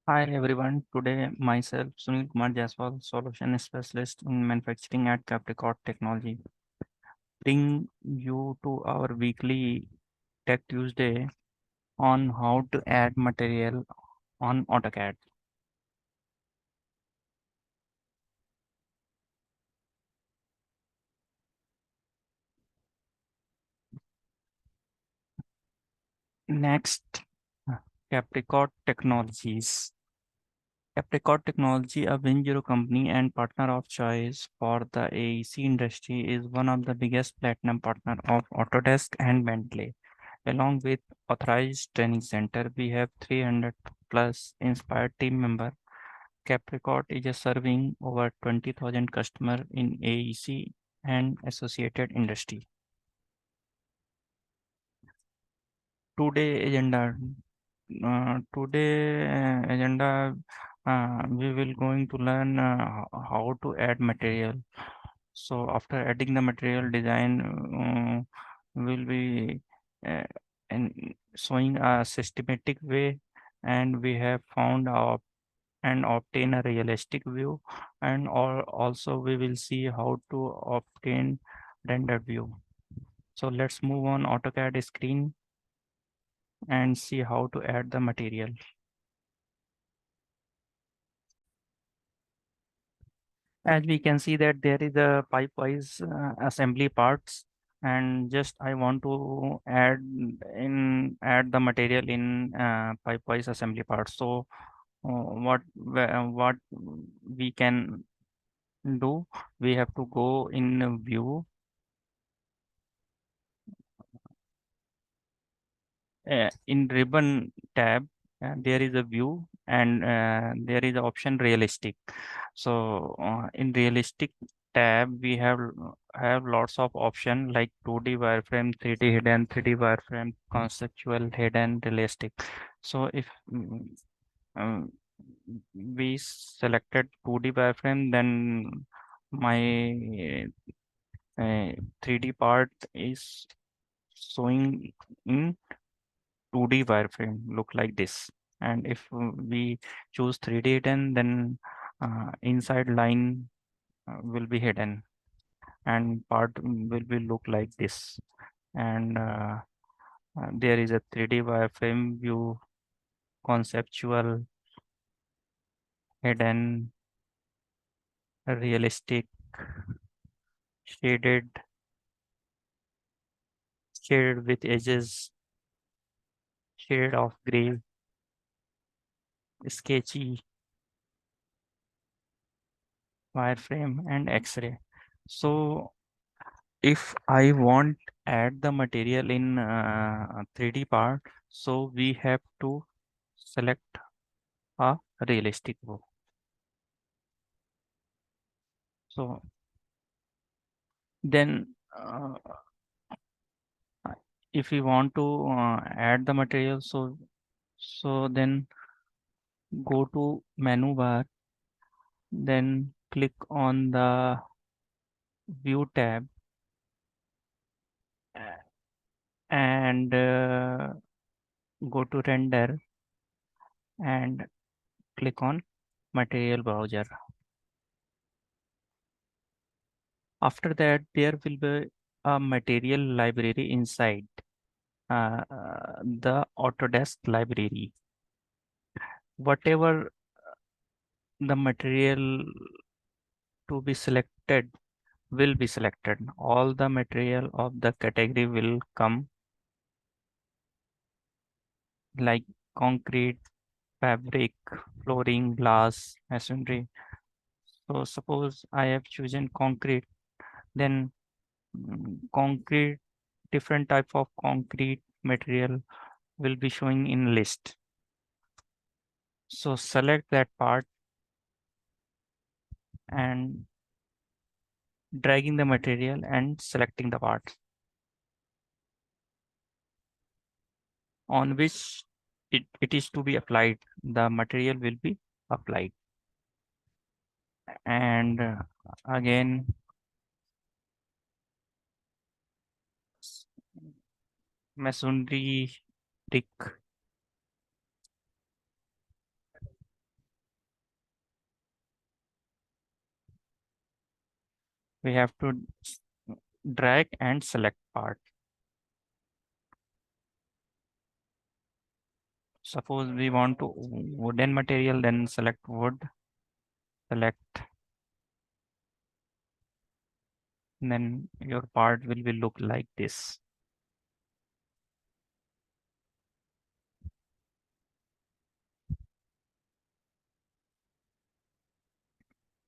Hi everyone. Today myself Sunil Kumar Jaswal, solution specialist in manufacturing at Capricorn Technology, bring you to our weekly Tech Tuesday on how to add material on AutoCAD. Next, Capricorn Technologies. Capricorn Technology, a Win Zero company and partner of choice for the AEC industry, is one of the biggest platinum partner of Autodesk and Bentley. Along with authorized training center, we have 300 plus inspired team member. Capricorn is a serving over 20,000 customer in AEC and associated industry. Today agenda. Today agenda. We will going to learn how to add material. So after adding the material design, will be uh, and showing a systematic way, and we have found out and obtain a realistic view, and also we will see how to obtain rendered view. So let's move on AutoCAD screen and see how to add the material. As we can see that there is a pipe wise assembly parts, and just I want to add the material in pipe wise assembly parts. So what we can do, we have to go in view, in ribbon tab. There is a view, and there is option realistic. So in realistic tab we have lots of option like 2D wireframe, 3D hidden, 3D wireframe, conceptual, hidden, realistic. So if um, we selected 2D wireframe, then my 3D part is showing in 2D wireframe look like this. And if we choose 3D hidden, then inside line will be hidden, and part will be look like this. And there is a 3D wireframe view, conceptual, hidden, realistic, shaded, shaded with edges, shade of gray, sketchy, wireframe, and X-ray. So if I want add the material in 3D part, so we have to select a realistic view. So then if we want to add the material, so then go to menu bar, then click on the view tab, and go to render and click on material browser. After that, there will be a material library inside the Autodesk library. Whatever the material to be selected will be selected. All the material of the category will come, like concrete, fabric, flooring, glass, masonry. So suppose I have chosen concrete, then concrete, different type of concrete material will be showing in list. So select that part and dragging the material and selecting the part on which it is to be applied. The material will be applied. And again, masonry brick, We have to drag and select part. Suppose we want to wooden material, then select wood, select, then your part will be look like this.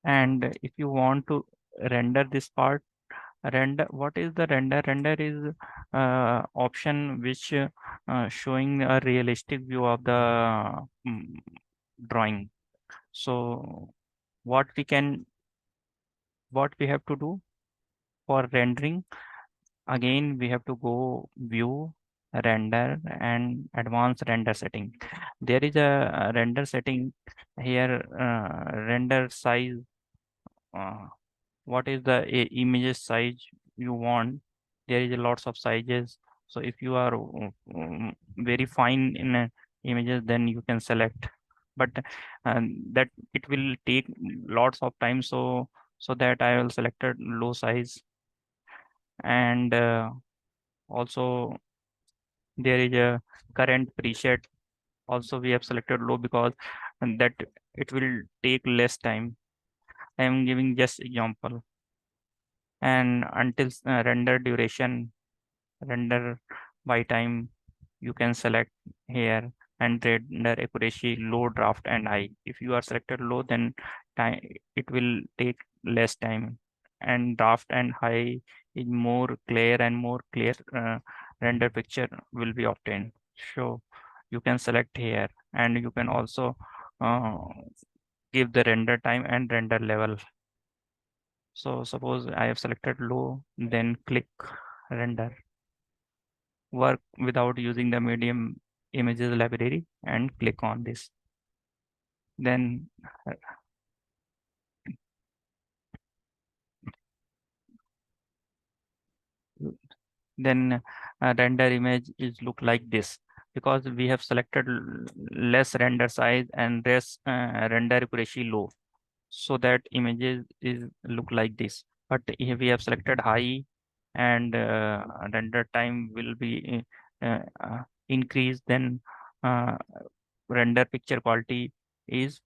And if you want to render this part, render, what is the render? Render is option which showing a realistic view of the mm, drawing. So what we can, what we have to do for rendering, again we have to go view, render, and advanced render setting. There is a render setting here, render size, uh, what is the images size you want. There is a lots of sizes. So if you are very fine in images, then you can select, but that it will take lots of time. So that I will select a low size. And also there is a current preset, also we have selected low because that it will take less time. I am giving just example. And until render duration, render by time, you can select here. And render accuracy, low, draft, and high. If you are selected low, then time it will take less time. And draft and high is more clear, and more clear render picture will be obtained. So you can select here. And you can also uh, give the render time and render level. So suppose I have selected low, then click render, work without using the medium images library, and click on this. Then then render image is look like this, because we have selected less render size and less render accuracy low, so that images is look like this. But if we have selected high, and render time will be increased, then uh, render picture quality is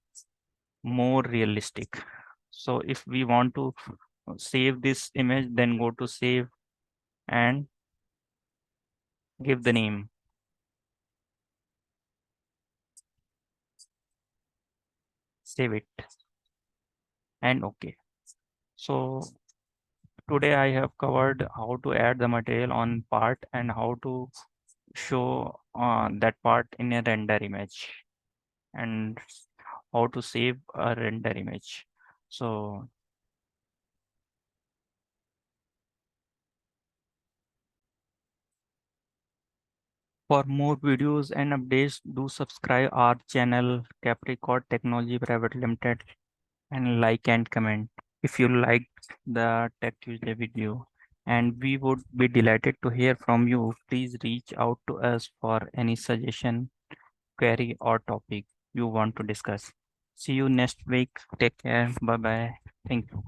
more realistic. So if we want to save this image, then go to save and give the name, save it, and okay. So today I have covered how to add the material on part, and how to show that part in a render image, and how to save a render image. So for more videos and updates, do subscribe our channel Capricorn Technology Private Limited, and like and comment if you liked the Tech Tuesday video. And we would be delighted to hear from you. Please reach out to us for any suggestion, query, or topic you want to discuss. See you next week. Take care. Bye bye. Thank you.